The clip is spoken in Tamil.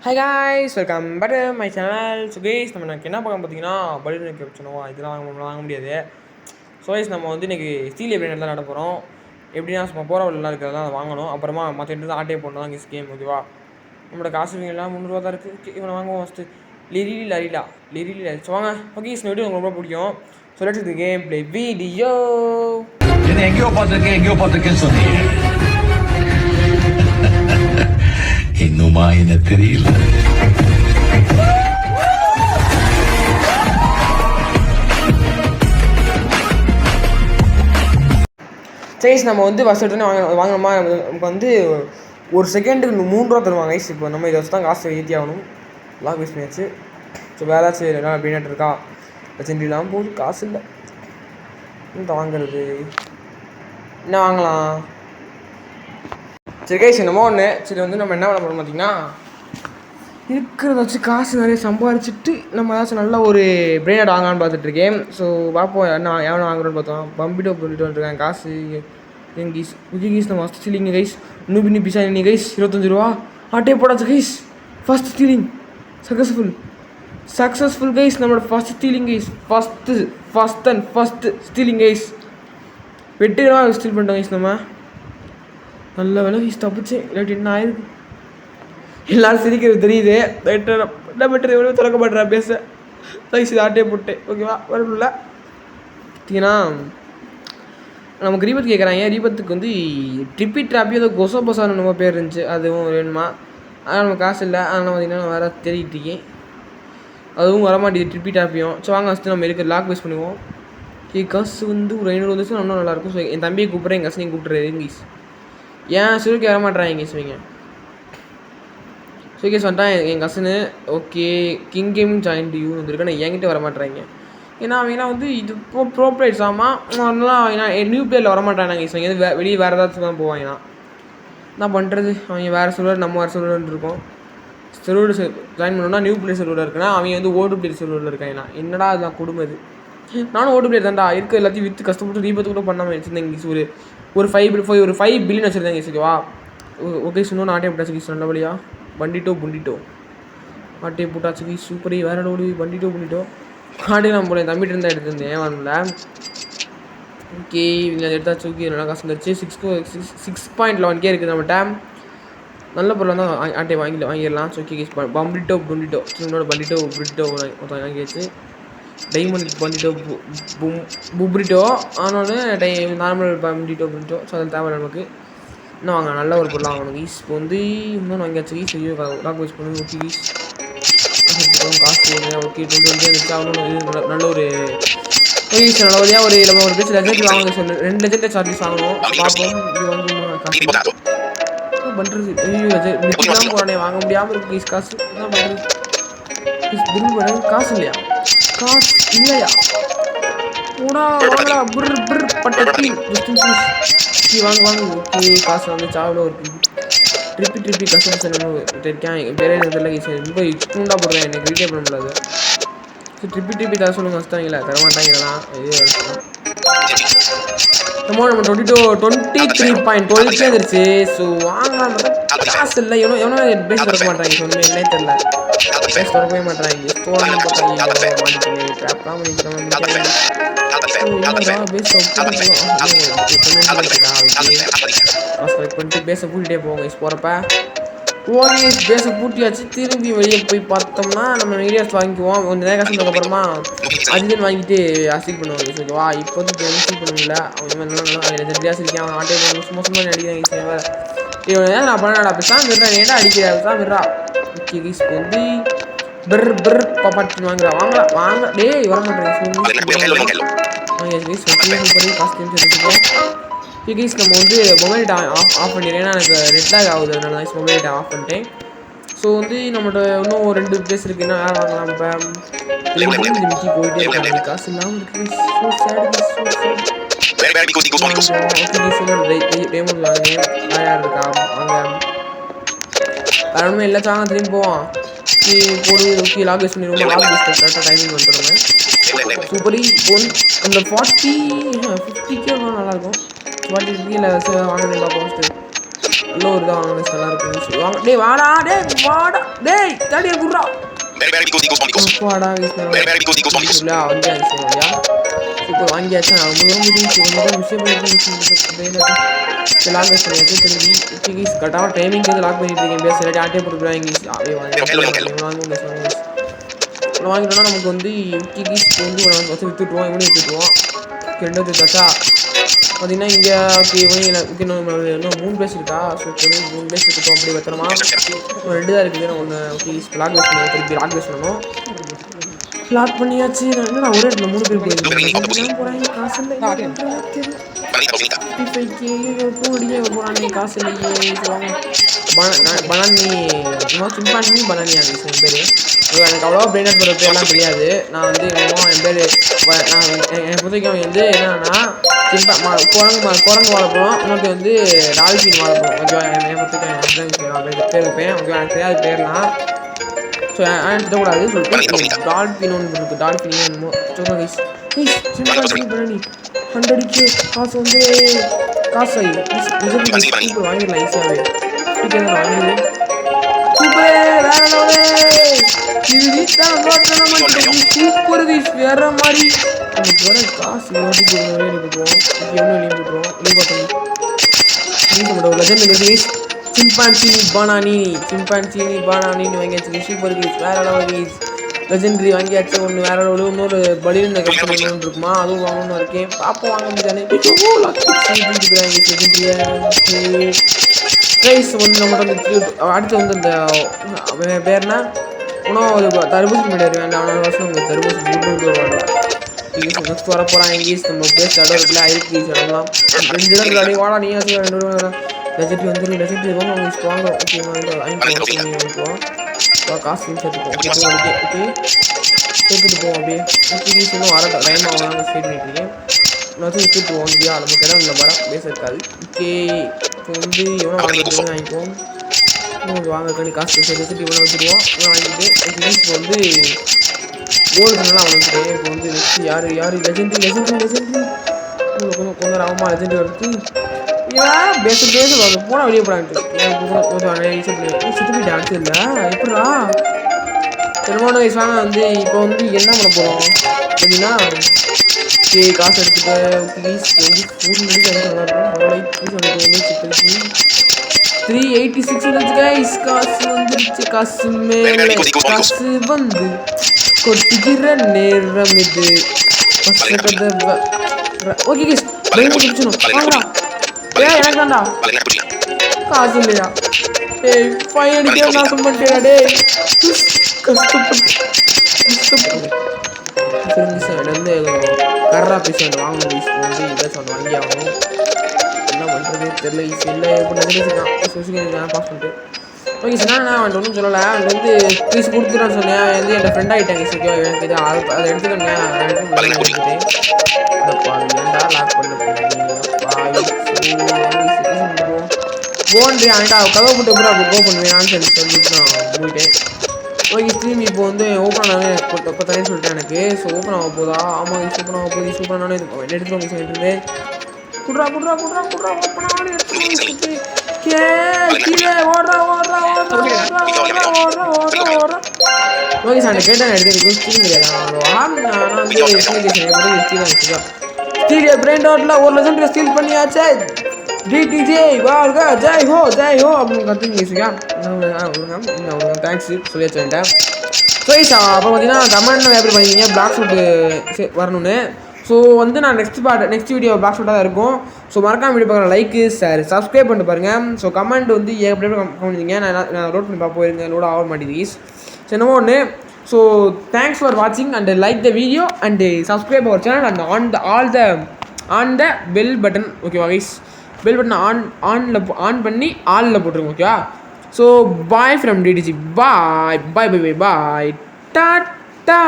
Hi guys, welcome back to my channel. So guys, நம்ம எனக்கு என்ன பார்க்க பார்த்தீங்கன்னா பலூன் கேப்சனோவா இதெல்லாம் வாங்க முடியாது. ஸோ கைஸ், நம்ம வந்து இன்றைக்கி ஸ்டீல் எப்படி தான் நட போகிறோம். எப்படின்னா சும்மா போகிற வழிலாம் இருக்கிறதெல்லாம் அதை வாங்கணும். அப்புறமா மற்ற இடத்துல ஆட்டே போடணும் தான் கேஸ் கேம். ஓகேவா? நம்மளோட காசுவீங்கெல்லாம் 300 தான் இருக்குது. இவனை வாங்குவோம் ஃபஸ்ட்டு. லிரிலா ஸோ வாங்க. ஓகே, இந்த வீடியோ உங்களுக்கு ரொம்ப பிடிக்கும். So let's the game play video. எங்கேயோ பார்த்துருக்கேன்னு சொன்னீங்க. இன்னுமா என்ன தெரியல. சைஸ் நம்ம வந்து ஃபஸ்ட் எடுத்துன்னு வாங்கினோமா நமக்கு வந்து ஒரு செகண்டுக்கு 3 ரூபா தருவாங்க கைஸ். இப்போ நம்ம இதை வச்சு தான் காசு ஏற்றி ஆகணும். லாக் வேஸ்ட் பண்ணியாச்சு. ஸோ வேறு ஏதாச்சும் என்ன அப்படின்ட்டு இருக்கா லட்சம் இல்லாமல் போகுது. காசு இல்லை இந்த வாங்குறது. என்ன வாங்கலாம்? சரி கைஸ், என்னமோ ஒன்று. சரி வந்து நம்ம என்ன பண்ண போகிறோம் பார்த்தீங்கன்னா, இருக்கிறத வச்சு காசு நிறைய சம்பாரிச்சிட்டு நம்ம ஏதாச்சும் நல்ல ஒரு பிரெயினாட் வாங்கலான்னு பார்த்துட்ருக்கேன். ஸோ பார்ப்போம் என்ன எவனை வாங்குறோன்னு பார்த்தோம். பம்பிட்டோ பண்ணிட்டு வந்துருக்கேன். காசு என் கீஸ் புதிய கீஸ் நம்ம ஃபஸ்ட் ஸ்டீலிங் கைஸ். நூபினி பிசானி கைஸ் 25 ரூபா ஆட்டே போடாச்சு guys. First stealing successful guys. நம்மளோட first stealing guys. First stealing guys. வெற்றிகரமாக ஸ்டீல் பண்ணிட்டோம் கைஸ். நம்ம நல்ல வேலை கைஸ் தப்பிச்சு. இல்லாட்டி என்ன ஆயிருக்கு? எல்லோரும் சிரிக்கிறது தெரியுது. என்ன பெட்டர் எவ்வளோ திறக்க மாட்டேறா பேச கைஸ். இது ஆட்டே போட்டேன். ஓகேவா? வரல பார்த்தீங்கன்னா நமக்கு ரீபத் கேட்குறாங்க. ரீபத்துக்கு வந்து ட்ராப்பி ஏதோ கொசோபசான்னு நம்ம பேர் இருந்துச்சு. அதுவும் வேணுமா? ஆனால் நம்ம காசு இல்லை. அதனால் பார்த்தீங்கன்னா வேறு தேடிட்டு இருக்கேன். அதுவும் வரமாட்டேது ட்ராப்பியும். ஸோ வாங்க ஃபஸ்ட்டு நம்ம இருக்கிற லாக் பேஸ் பண்ணுவோம். காசு வந்து ஒரு 500 வந்துச்சு இன்னும் நல்லாயிருக்கும். ஸோ என் தம்பியை கூப்பிட்றேன், என் கசனையும் கூப்பிட்றேன் இங்கிலீஷ். ஏன் சிறுக்கு வரமாட்டேறான் இங்கிலீஷ் வைங்க. ஸோ கேஸ் வந்துட்டான் என் கசனு. Okay, king gaming join you வந்துருக்கு. நான் என்கிட்ட வரமாட்டேறாங்க. ஏன்னா அவங்களாம் வந்து இது ப்ரோ பிளேயர்ஸ் ஆமாம். அதெல்லாம் அவங்க நியூ பிளேயரில் வரமாட்டாங்க கைஸ். அவங்க எது வெளியே வேறு ஏதாச்சும் தான் போவாங்கண்ணா. என்ன பண்ணுறது? அவங்க வேறு சர்வர், நம்ம வேறு சர்வர்னு இருக்கோம். சர்வர் ஜாயின் பண்ணோம்னா நியூ பிளேயர் சர்வரில் இருக்குன்னா அவங்க வந்து ஓல்டு பிளேயர் சர்வரில் இருக்காங்கண்ணா. என்னடா அதுதான் கொடுமை. இது நானும் ஓல்டு பிளேயர் தான்டா. இருக்க எல்லாத்தையும் விற்று கஷ்டப்பட்டு ரீபத்து கூட பண்ணாமல் வச்சுருந்தேன் இங்கிலீஷ். ஒரு 5 பில்லியன் வச்சுருந்தேன் கைஸ். ஓகேவா? ஓகே, சொன்னோன்னு ஆட்டே போட்டாச்சு கைஸ். நல்ல வழியா புண்டிட்டோ ஆட்டே போட்டாச்சு கைஸ். சூப்பரே வேறு ஓடி புண்டிட்டோ ஆட்டே நான் போல தம்பிட்டு இருந்தால் எடுத்துருந்தேன் வரல. ஓகே, இவங்க அதை எடுத்தாச்சு. ஓகே, நல்லா காசு வந்துருச்சு. 6.11K இருக்குது நம்ம டேம். நல்ல பொருளாக தான் ஆட்டே வாங்கிடலாம். ஓகே கைஸ், புண்டிட்டோ என்னோட புண்டிட்டோ மொத்தம் வாங்கியாச்சு. டைமண்ட் பண்டிட்டோ புப்ரிட்டோ ஆனாலும் நார்மல் பண்டிட்டோ. ஸோ அதில் தேவை நமக்கு. இன்னும் வாங்க நல்ல ஒரு பொருளாக வாங்கணும் கைஸ். இப்போ வந்து இன்னொன்று வாங்கியாச்சு கைஸ். ஐயோ லாக் வைஸ் பண்ணி. ஓகே கைஸ், காசு ஓகே 20 வந்துச்சு. ஆகணும். நல்ல ஒரு கைஸ் நல்ல வழியாக ஒரு நம்ம ஒரு பேச்சு லெஜெண்ட் வாங்கணும். சொல்லு 2 லெஜெண்ட் சார்ஜஸ் வாங்கணும். பார்ப்போம். இது வந்து காசு பண்ணுறது. ஐயோ நிற்கலாம் போகிறேன். வாங்க முடியாமல் இருக்குது கைஸ். காசு என்ன பண்ணுறது கைஸ்? பில் பண்ண காசு இல்லையா? போடா வாங்கடா. பிர் பட்டத்தி வாங்க. ஓகே, காசு வந்து சாவலோ இருக்குது. ட்ரிப்பி கஸ்டமர்ஸ் இருக்கேன். பேரே இதில் ரொம்ப இஷ்டூண்டாக போடுறேன். எனக்கு ரீட்டே பண்ண முடியாது. ஸோ ட்ரிப்பி தர சொல்லுங்க. கஷ்டங்களா தரமாட்டாங்கலாம். நம்ம 23.12 வந்துருச்சு. ஸோ வாங்கலாம். காசு இல்லை. எவனோ பேஸ் திறக்க மாட்டாங்க. சொன்ன என்னே தெரில. பேஸ் திறக்கவே மாட்டாங்க. ஸ்டோர்லாம் போட்டாங்க. ட்ராப்லாம் பண்ணிக்கிறோம். பேச பூட்டிகிட்டே போவாங்க போகிறப்ப. ஓகே, பேச பூட்டியாச்சு. திரும்பி வெளியே போய் பார்த்தோம்னா நம்ம வீடியோஸ் வாங்கிக்குவோம். கொஞ்சம் நேரம் கஷ்டத்துக்கு அப்புறமா அதுன்னு வாங்கிட்டு அசிக் பண்ணுவாங்க. ஓகேவா? இப்போ வந்து அசிக் பண்ணுவீங்களா? அவங்க நல்லா ஜெட்டியாக இருக்கேன். அவன் ஆட்டே சும்மா அடிக்கிறாங்க. இவன் நான் பண்ணடா பேசாமல் விடுறேன். ஏன்னா அடிக்கிறா பேசாமல் விடுறா. ஓகே கைஸ், இப்போ வந்து பிர் பாப்பாட்டு வாங்க டேய் வர மாட்டேங்க. காசு எடுத்துப்போம். கைஸ், நம்ம வந்து மொபைல் டேட்டா ஆஃப் பண்ணிடுறேன். ஏன்னா எனக்கு நெட் லாக் ஆகுது. அதனால தான் மொபைல் டேட்டா ஆஃப் பண்ணிட்டேன். ஸோ வந்து நம்மளோட இன்னும் 2 பிளேஸ் இருக்குது. என்ன வேறு வாங்கலாம்? இப்போ மிக்கி போயிட்டே இருக்காங்க. காசு இல்லாமல் இருக்குது. யார் இருக்கா வாங்க. வேறு எல்லா சாங்க திரும்பி போவோம். போடு. ஓகே, லாக் பேஸ் பண்ணிடுவோம். லாக் பேஸ் கரெக்டாக டைமிங் வந்துடுறோங்க. சூப்பரி அந்த 50K நல்லாயிருக்கும். 40 வாங்கினேன் பார்ப்போம். நல்ல ஒரு இதாக வாங்க நல்லா இருக்கும் வாங்க டேய் வாடா டேய் தேடியை குடுறா வாடா இல்லை வாங்கியா சூப்பர் வாங்கியாச்சா விஷயம் லாக் பேஸ் பண்ணியாச்சு திரும்பி கரெக்டாக டைமிங் வந்து லாக் பண்ணிட்டு இருக்கேன் பேச இல்லாட்டி ஆட்டே போட்டுருவாங்க வாங்கிட்டோம்னா நமக்கு வந்து கிகிஸ் வந்து வச்சு விற்றுட்டுருவோம் இவனே விற்றுட்டுருவோம் 2 தச்சா பார்த்தீங்கன்னா இங்கே ஓகே இன்னும் 3 பிளேஸ் இருக்கா சூப்பர் 3 பிளேஸ் இருக்கட்டும் அப்படி பத்திரமா 2 தான் இருக்குது நான் ஒன்று ஓகே லாக் பேஸ் பண்ணுவோம் திருப்பி லாக் பேஸ் பண்ணணும் லாக் பண்ணியாச்சு நான் ஒரே இடத்துல 3 பேர் போயிருக்கேன் போகிறாங்க காசு இல்லை போகிறாங்க காசு இல்லையே பனானி சிம்பான்சி பனானியா இருந்துச்சு என் பேர் எனக்கு அவ்வளோவா பிரெயினட் போகிற பேர்லாம் தெரியாது நான் வந்து என் பேர் நான் என் புத்தகம் வந்து என்னன்னா குரங்கு வாழைப்பழம் இன்னொரு வந்து டால்ஃபின் வாழைப்பழம் ஓகேவா என் புத்தகம் பேர் வைப்பேன் ஓகேவா எனக்கு தெரியாது பேர்லாம் ஸோ திட்டக்கூடாது சொல்லிட்டு டால்ஃபின் ஒன்று இருக்குது டால்ஃபின் என்னமோ சொல்லுங்க சிம்பான்சி 100K காசு வந்து காசு சூப்பர் வாங்கிடலாம் ஈஸியாகவே வாங்கிடு சூப்பர் சூப்பர் கைஸ் வேற மாதிரி நமக்கு வர காசு போட்டுருவோம் சிம்பான்சி பானானின்னு வாங்கியாச்சு சூப்பர் கைஸ் வேற லெவல் கைஸ் லெஜெண்டரி வாங்கியாச்சு ஒன்று வேற லெவலு இன்னொரு பலியன் கம்பெனி ஒன்று இருக்குமா அதுவும் வாங்கணும்னு இருக்கேன் பார்ப்போம் வாங்க முடியாது ப்ரைஸ் வந்து நம்மகிட்ட அடுத்து வந்து இந்த பேர்னா உணவு தர்பூசி மீடியா வேண்டாம் 4 வருஷம் உங்களுக்கு தர்பூசி கூட்டு வரலாம் நெக்ஸ்ட் வர போகிறான் இங்கிலீஷ் நம்ம பேஸ்ட் இடம் இருக்குல்ல இருக்கு இடம்லாம் 2 இடம் அடி வாடா நீ 2 லெஜெண்டரி வந்துடும் லெஜெண்டரி வாங்க வாங்க ஓகே வாங்கிக்குவோம் காசு சேர்த்துப்போம் ஓகே சேர்த்துட்டு போவோம் அப்படியே இங்கிலீஷ் இன்னும் வர டைம் ஆகலாம் ஸ்டேட் பண்ணிட்டு இருக்கேன் நான் விட்டுட்டு போவோம் இல்லையா நமக்கு இடம் இல்லை வர பேச இருக்காது ஓகே இப்போ வந்து எவ்வளோ வாங்கிக்குவோம் வாங்க கணி காசு சேர்த்துட்டு இவ்வளோ வச்சுருவோம் இவ்வளோ வாங்கிட்டு இங்கிலீஷ் வந்து கோல்டு நல்லா வந்துட்டு இப்போ வந்து நெக்ஸ்ட் யார் லெஜெண்டரி கொஞ்சம் ஆகுமா லெஜெண்டரி வரது ஏன் பேச போனால் வெளியே போடான்ட்டு சுற்றி டான்ஸ் இல்லை எப்படா திருமண வயசாக வந்து இப்போ வந்து என்ன பண்ண போகிறோம் அப்படின்னா காசு எடுத்துட்டு ப்ளீஸ் வந்து 4 மணிக்கு நல்லா இருக்கும் 386 வந்துச்சு கைஸ் காசு வந்துருச்சு காசு மேலே காசு வந்து கொட்டுகிற நேரம் இது ஓகே கைஸ் வாங்கடா எனக்கு தான்டா காசு இல்லையா டேய் ஃபைன் அடிக்க நான் சொல்லிட்டேடா டேய் கஷ்டப்பட்டு வந்து கர்ரா பீஸ் ஒன்று வாங்கணும் பீஸ் வந்து ஏதாச்சும் ஒன்று வாங்கி ஆகணும் என்ன பண்ணுறது தெரியல ஈஸி இல்லை எப்படி பாஸ் பண்ணிட்டு ஓகே சார் நான் அவன் ஒன்றும் சொல்லலை அவன் வந்து பீஸ் கொடுத்துட்டான்னு சொன்னேன் வந்து என் ஃப்ரெண்ட் ஆகிட்டாங்க ஈஸிக்கோ எனக்கு இது அதை எடுத்துக்கோங்க எடுத்துட்டேன் ஏன்டா லாக் போன்ட்டு அவன்டா கதவை போட்டு எப்படி அப்படி கோ பண்ணுவேன் ஆன்சர் சொல்லிட்டு நான் போயிட்டேன் ஓகே ஸ்ட்ரீம் இப்போ வந்து ஓப்பன் ஆனாலே இப்போ தரேன்னு சொல்லிட்டேன் எனக்கு ஸோ ஓப்பன் ஆக போதா ஆமாம் ஓப்பன் ஆக போகுது சூப்பர் நானே எடுத்துருவாங்க சொல்லிட்டு குட்ரா ஓப்பன் ஆனே எடுத்து ஓகே சார் கேட்டேன் எடுத்து ஸ்ட்ரீம் கிடையாது ஸ்டீடியோ பிரெயின் டாட்ல 1 லட்சம் ஸ்டீல் பண்ணியாச்சு டிடிஜே வாழ்க ஜெய் ஹோ அப்படின்னு கற்றுங்க தேங்க்ஸ் சொல்லியாச்சுட்டேன் ஸோ அப்புறம் பார்த்தீங்கன்னா கமெண்ட் எப்படி பண்ணிங்க பிளாக் ஷூட்டு வரணும்னு ஸோ வந்து நான் நெக்ஸ்ட் வீடியோ பிளாக் ஷூட்டாக தான் இருக்கும் ஸோ மறக்காம வீடியோ பார்க்குற லைக்கு சார் சப்ஸ்கிரைப் பண்ணிட்டு பாருங்கள் ஸோ கமெண்ட் வந்து எப்படி பண்ணிங்க நான் லோட் பண்ணி பார்ப்போம் இருங்க லோட் ஆக மாட்டேங்குது ஸோ என்னமோ ஒன்று ஸோ தேங்க்ஸ் ஃபார் வாட்சிங் and like the video and subscribe our channel and on the bell button ஓகேவா கைஸ் பெல் பட்டன் ஆன் பண்ணி ஆலில் போட்டுருங்க ஓகேவா so bye from DTG bye tata